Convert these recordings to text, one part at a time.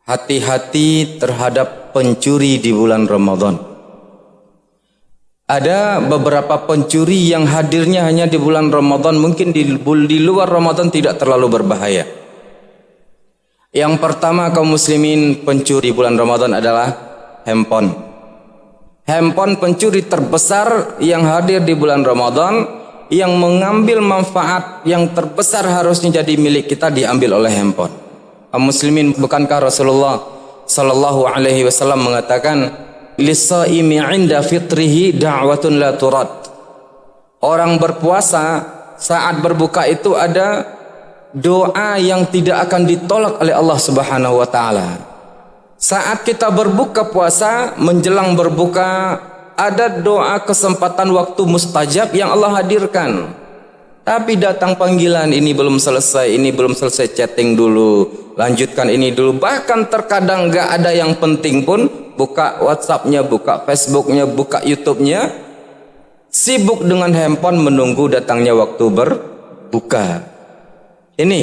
hati-hati terhadap pencuri di bulan Ramadan. Ada beberapa pencuri yang hadirnya hanya di bulan Ramadan, mungkin di luar Ramadan tidak terlalu berbahaya. Yang pertama kaum muslimin, pencuri bulan Ramadan adalah handphone. Handphone pencuri terbesar yang hadir di bulan Ramadan, yang mengambil manfaat yang terbesar harusnya jadi milik kita diambil oleh handphone. Kaum muslimin, bukankah Rasulullah sallallahu alaihi wasallam mengatakan, "Lis-shaimi 'inda fitrihi da'watun la turad." Orang berpuasa saat berbuka itu ada doa yang tidak akan ditolak oleh Allah Subhanahu wa taala. Saat kita berbuka puasa, menjelang berbuka, ada doa kesempatan waktu mustajab yang Allah hadirkan. Tapi datang panggilan, ini belum selesai, ini belum selesai, chatting dulu, lanjutkan ini dulu. Bahkan terkadang gak ada yang penting pun, buka WhatsApp-nya, buka Facebook-nya, buka YouTube-nya, sibuk dengan handphone menunggu datangnya waktu berbuka. Ini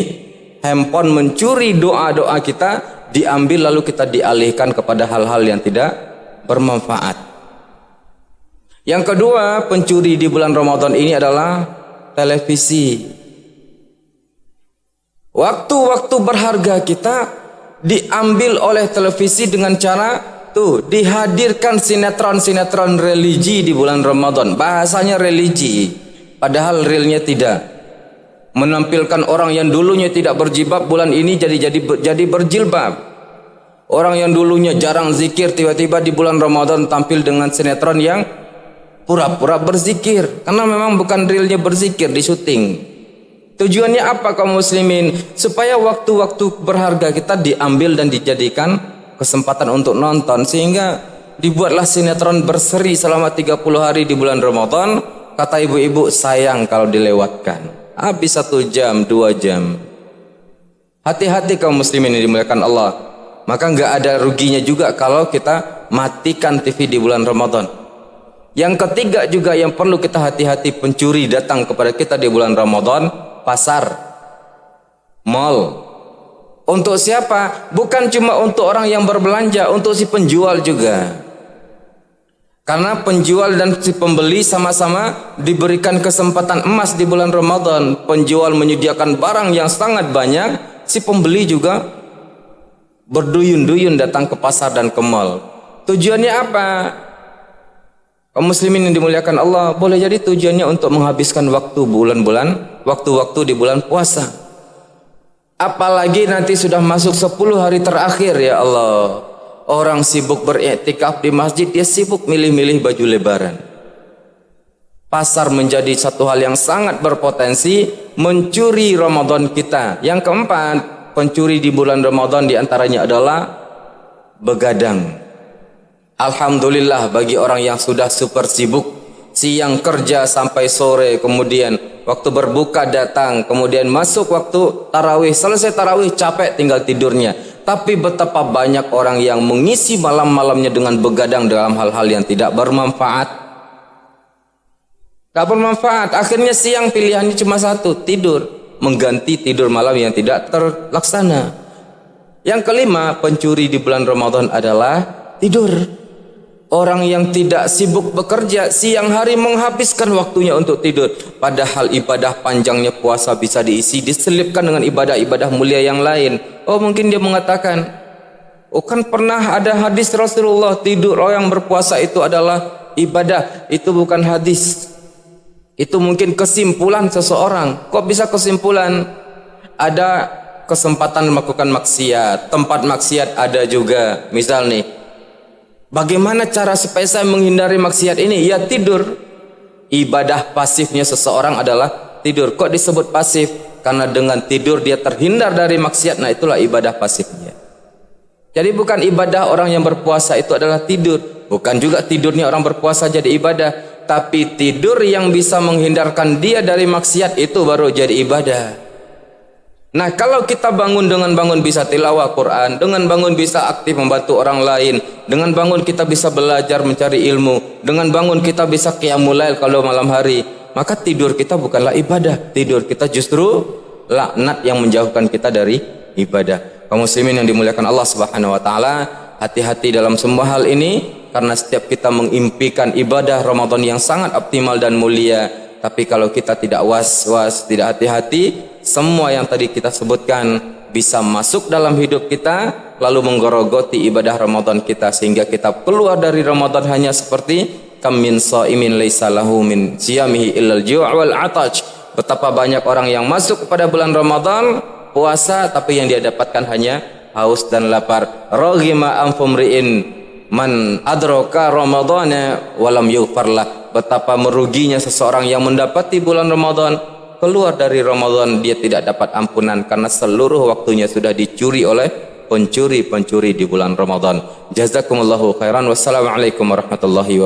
handphone mencuri doa-doa kita, diambil lalu kita dialihkan kepada hal-hal yang tidak bermanfaat. Yang kedua, pencuri di bulan Ramadan ini adalah televisi. Waktu-waktu berharga kita diambil oleh televisi dengan cara dihadirkan sinetron-sinetron religi di bulan Ramadan. Bahasanya religi, padahal realnya tidak. Menampilkan orang yang dulunya tidak berjilbab bulan ini jadi berjilbab. Orang yang dulunya jarang zikir tiba-tiba di bulan Ramadan tampil dengan sinetron yang pura-pura berzikir, karena memang bukan realnya berzikir, di syuting. Tujuannya apa kaum muslimin? Supaya waktu-waktu berharga kita diambil dan dijadikan kesempatan untuk nonton, sehingga dibuatlah sinetron berseri selama 30 hari di bulan Ramadan. Kata ibu-ibu, sayang kalau dilewatkan. Habis 1 jam, 2 jam. Hati-hati kaum muslimin yang dimuliakan Allah. Maka nggak ada ruginya juga kalau kita matikan TV di bulan Ramadan. Yang ketiga juga yang perlu kita hati-hati, pencuri datang kepada kita di bulan Ramadan, pasar, mall. Untuk siapa? Bukan cuma untuk orang yang berbelanja, untuk si penjual juga. Karena penjual dan si pembeli sama-sama diberikan kesempatan emas di bulan Ramadan. Penjual menyediakan barang yang sangat banyak, si pembeli juga berduyun-duyun datang ke pasar dan ke mall. Tujuannya apa? Kaum muslimin yang dimuliakan Allah, boleh jadi tujuannya untuk menghabiskan waktu waktu-waktu di bulan puasa. Apalagi nanti sudah masuk 10 hari terakhir, ya Allah. Orang sibuk beriktikaf di masjid, dia sibuk milih-milih baju lebaran. Pasar menjadi satu hal yang sangat berpotensi mencuri Ramadan kita. Yang keempat, pencuri di bulan Ramadan diantaranya adalah begadang. Alhamdulillah bagi orang yang sudah super sibuk, siang kerja sampai sore, kemudian waktu berbuka datang, kemudian masuk waktu tarawih, selesai tarawih capek tinggal tidurnya. Tapi betapa banyak orang yang mengisi malam-malamnya dengan begadang dalam hal-hal yang tidak bermanfaat. Tidak bermanfaat. Akhirnya siang pilihannya cuma satu, tidur, mengganti tidur malam yang tidak terlaksana. Yang kelima, pencuri di bulan Ramadan adalah tidur. Orang yang tidak sibuk bekerja, siang hari menghabiskan waktunya untuk tidur. Padahal ibadah panjangnya puasa bisa diselipkan dengan ibadah-ibadah mulia yang lain. Oh, mungkin dia mengatakan, oh kan pernah ada hadis Rasulullah, tidur orang yang berpuasa itu adalah ibadah. Itu bukan hadis. Itu mungkin kesimpulan seseorang. Kok bisa kesimpulan? Ada kesempatan melakukan maksiat, tempat maksiat ada juga. Misal nih, bagaimana cara supaya saya menghindari maksiat ini? Ya tidur. Ibadah pasifnya seseorang adalah tidur. Kok disebut pasif? Karena dengan tidur dia terhindar dari maksiat. Nah itulah ibadah pasifnya. Jadi bukan ibadah orang yang berpuasa itu adalah tidur. Bukan juga tidurnya orang berpuasa jadi ibadah. Tapi tidur yang bisa menghindarkan dia dari maksiat itu baru jadi ibadah. Nah kalau kita bangun, dengan bangun bisa tilawah Quran, dengan bangun bisa aktif membantu orang lain, dengan bangun kita bisa belajar mencari ilmu, dengan bangun kita bisa qiyamul lail kalau malam hari, maka tidur kita bukanlah ibadah. Tidur kita justru laknat yang menjauhkan kita dari ibadah. Kaum muslimin yang dimuliakan Allah Subhanahu wa taala, hati-hati dalam semua hal ini karena setiap kita mengimpikan ibadah Ramadan yang sangat optimal dan mulia, tapi kalau kita tidak was-was, tidak hati-hati, semua yang tadi kita sebutkan bisa masuk dalam hidup kita lalu menggerogoti ibadah Ramadan kita sehingga kita keluar dari Ramadan hanya seperti kam min shaimin laisa lahu min siyamihi illal ju' wal 'atash. Betapa banyak orang yang masuk kepada bulan Ramadan puasa tapi yang dia dapatkan hanya haus dan lapar. Raghima anfumriin man adraka ramadhana walam yughfarlah. Betapa meruginya seseorang yang mendapati bulan Ramadan, keluar dari Ramadan dia tidak dapat ampunan karena seluruh waktunya sudah dicuri oleh pencuri-pencuri di bulan Ramadan. Jazakumullahu khairan. Wassalamualaikum warahmatullahi wabarakatuh.